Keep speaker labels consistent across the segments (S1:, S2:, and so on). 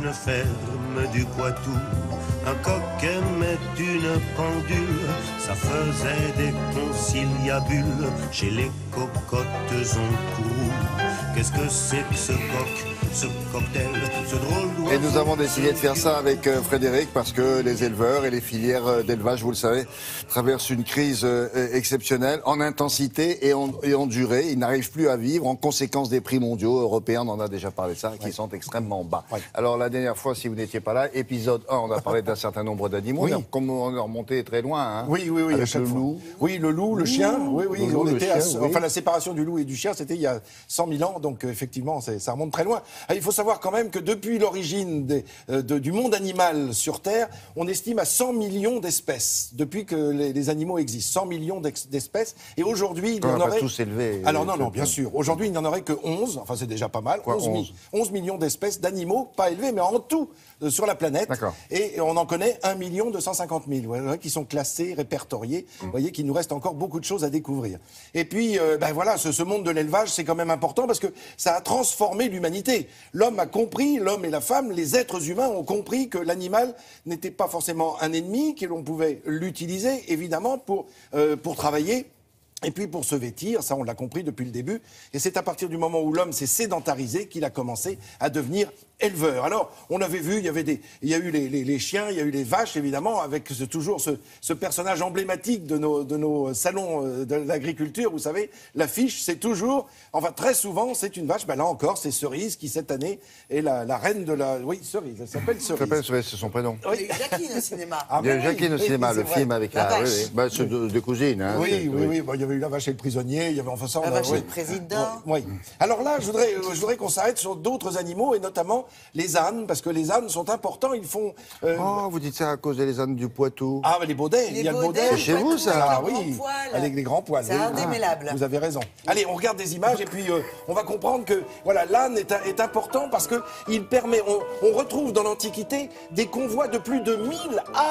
S1: une ferme du Poitou. Un coq aimait une pendule, ça faisait des conciliabules chez les cocottes en courroux. Qu'est-ce que c'est que ce coq, ce cocktail, ce drôle d'oiseau?
S2: Et nous avons décidé de faire ça avec Frédéric parce que les éleveurs et les filières d'élevage, vous le savez, traversent une crise exceptionnelle en intensité et en durée. Ils n'arrivent plus à vivre en conséquence des prix mondiaux européens, on en a déjà parlé de ça, qui sont extrêmement bas. Oui. Alors la dernière fois, si vous n'étiez pas là, épisode 1, on a parlé d'un certain nombre d'animaux. Oui. Comme on est remonté très loin. Hein,
S3: oui, avec le loup. Oui, le loup, le chien. Oui, on était enfin, la séparation du loup et du chien, c'était il y a 100 000 ans, donc effectivement, ça remonte très loin. Il faut savoir quand même que depuis l'origine du monde animal sur Terre, on estime à 100 millions d'espèces, depuis que les animaux existent. 100 millions d'espèces. Et aujourd'hui, il y en aurait...
S2: tous élevés.
S3: Alors non, bien sûr. Aujourd'hui, il n'y en aurait que 11, enfin c'est déjà pas mal, 11 millions d'espèces d'animaux, pas élevés, mais en tout, sur la planète. Et on en connaît 1 250 000, qui sont classés, répertoriés. Vous voyez qu'il nous reste encore beaucoup de choses à découvrir. Et puis, voilà, ce monde de l'élevage, c'est quand même important parce que ça a transformé l'humanité. L'homme a compris, l'homme et la femme, les êtres humains ont compris que l'animal n'était pas forcément un ennemi, que l'on pouvait l'utiliser, évidemment, pour travailler. Et puis pour se vêtir, ça on l'a compris depuis le début, et c'est à partir du moment où l'homme s'est sédentarisé qu'il a commencé à devenir éleveur. Alors, on avait vu, il y a eu les chiens, il y a eu les vaches, évidemment, avec toujours ce personnage emblématique de nos salons de l'agriculture, vous savez, l'affiche, c'est toujours, enfin très souvent, c'est une vache, là encore, c'est Cerise qui cette année est la reine de la... Oui, Cerise, elle s'appelle Cerise.
S2: C'est son prénom.
S4: Oui. Il y a eu Jacqueline au cinéma.
S2: Il y a eu Jacqueline au cinéma, le film avec la vache. C'est de cousine. Hein,
S3: oui, il y avait eu la vache et le prisonnier, il y avait enfin ça...
S4: La vache et le président.
S3: Oui. Alors là, je voudrais qu'on s'arrête sur d'autres animaux, et notamment les ânes, parce que les ânes sont importants, ils font...
S2: Oh, vous dites ça à cause des ânes du Poitou.
S3: Ah, mais les baudets, il y a le baudet.
S2: C'est chez vous, ça?
S3: Ah oui, avec les grands poils.
S4: C'est indémêlable.
S3: Vous avez raison. Allez, on regarde des images, et puis on va comprendre que voilà, l'âne est important, parce qu'il permet... On retrouve dans l'Antiquité des convois de plus de 1000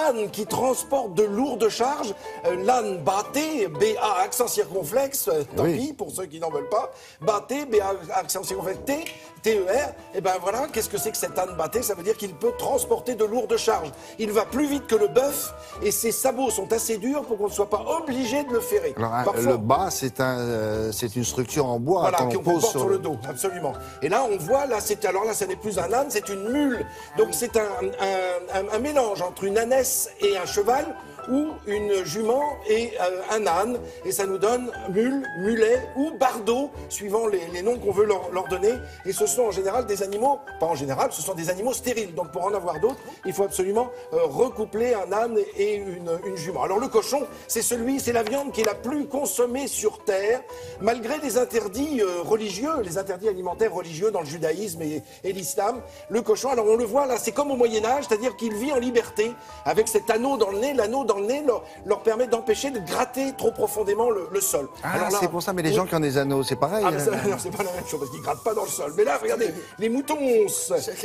S3: ânes qui transportent de lourdes charges. L'âne bâté, B-A, accent circonflexe, tant pis, pour ceux qui n'en veulent pas. Bâté, B-A, accent circonflexe, T-E-R. Et ben voilà, qu'est-ce que c'est que cet âne bâté? Ça veut dire qu'il peut transporter de lourdes charges. Il va plus vite que le bœuf et ses sabots sont assez durs pour qu'on ne soit pas obligé de le ferrer.
S2: Alors, parfois, le bas, c'est une structure en bois
S3: qu'on porte sur le dos, absolument. Et là, on voit, là, ça n'est plus un âne, c'est une mule. Donc c'est un mélange entre une ânesse et un cheval, ou une jument et un âne, et ça nous donne mule, mulet ou bardeau, suivant les noms qu'on veut leur donner. Et ce sont en général des animaux, pas en général, ce sont des animaux stériles. Donc pour en avoir d'autres, il faut absolument recoupler un âne et une jument. Alors le cochon, c'est la viande qui est la plus consommée sur Terre, malgré les interdits religieux, les interdits alimentaires religieux dans le judaïsme et l'islam. Le cochon, alors on le voit là, c'est comme au Moyen-Âge, c'est-à-dire qu'il vit en liberté, avec cet anneau dans le nez. L'anneau dans le nez leur permet d'empêcher de gratter trop profondément le sol.
S2: Ah, c'est pour ça, mais les gens qui ont des anneaux, c'est pareil.
S3: Non, c'est pas la même chose, parce qu'ils ne grattent pas dans le sol. Mais là, regardez, les moutons.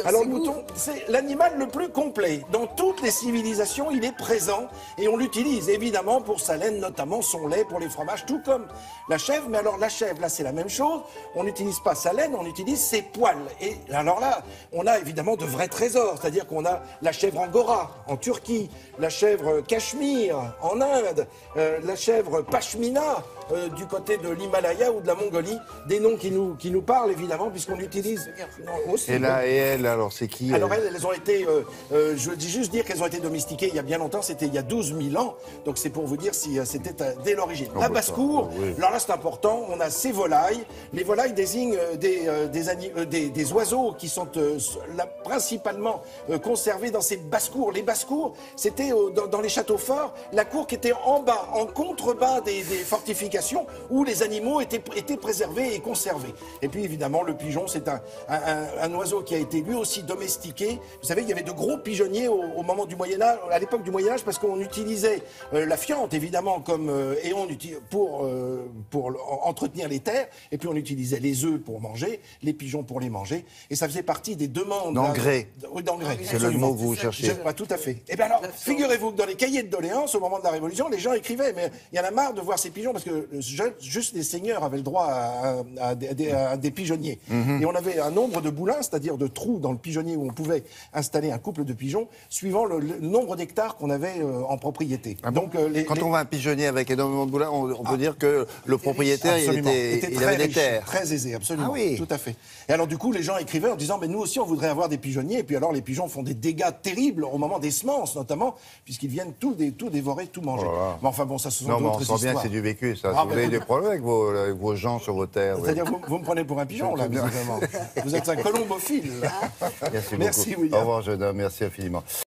S3: Alors le mouton, c'est l'animal le plus complet. Dans toutes les civilisations, il est présent, et on l'utilise évidemment pour sa laine, notamment son lait, pour les fromages, tout comme la chèvre. Mais alors la chèvre, là, c'est la même chose. On n'utilise pas sa laine, on utilise ses poils. Et alors là, on a évidemment de vrais trésors, c'est-à-dire qu'on a la chèvre angora en Turquie, la chèvre cachemire en Inde, la chèvre pashmina du côté de l'Himalaya ou de la Mongolie, des noms qui nous parlent évidemment puisqu'on utilise aussi.
S2: Et là, et elle, alors c'est qui?
S3: Alors elles ont été, je dis juste dire qu'elles ont été domestiquées il y a bien longtemps, c'était il y a 12 000 ans, donc c'est pour vous dire si c'était dès l'origine. La basse-cour, alors là c'est important, on a ces volailles. Les volailles désignent des oiseaux qui sont principalement conservés dans ces basses-cours. Les basses-cours, c'était dans les châteaux forts, la cour qui était en bas, en contrebas des fortifications, où les animaux étaient préservés et conservés. Et puis évidemment, le pigeon, c'est un oiseau qui a été lui aussi domestiqué. Vous savez, il y avait de gros pigeonniers au moment du Moyen-Âge, à l'époque du Moyen-Âge, parce qu'on utilisait la fiente, évidemment, pour entretenir les terres, et puis on utilisait les œufs pour manger, les pigeons pour les manger, et ça faisait partie des demandes...
S2: D'engrais.
S3: Oui, d'engrais.
S2: C'est le mot que vous cherchez.
S3: Tout à fait. Et bien alors, figurez-vous que dans les cahiers de doléances, au moment de la Révolution, les gens écrivaient, mais il y en a marre de voir ces pigeons, parce que juste les seigneurs avaient le droit à des pigeonniers. Et on avait un nombre de boulins, c'est-à-dire de trous dans le pigeonnier où on pouvait installer un couple de pigeons, suivant le nombre d'hectares qu'on avait en propriété.
S2: Ah bon. Donc, quand on voit un pigeonnier avec énormément de boulins, on peut dire que le propriétaire, il avait des terres.
S3: Très aisé, absolument.
S2: Ah oui.
S3: Tout à fait. Et alors du coup, les gens écrivaient en disant, mais nous aussi, on voudrait avoir des pigeonniers. Et puis alors, les pigeons font des dégâts terribles au moment des semences, notamment, puisqu'ils viennent tout dévorer, tout manger.
S2: Voilà.
S3: Mais enfin bon, ça, ce sont d'autres histoires.
S2: On sent bien que c'est du vécu, ça. Vous avez des problèmes avec vos gens sur vos terres.
S3: C'est-à-dire, vous me prenez pour un pigeon, là, visiblement. Vous êtes un colombophile.
S2: Merci
S3: William.
S2: Au revoir, jeune homme. Merci infiniment.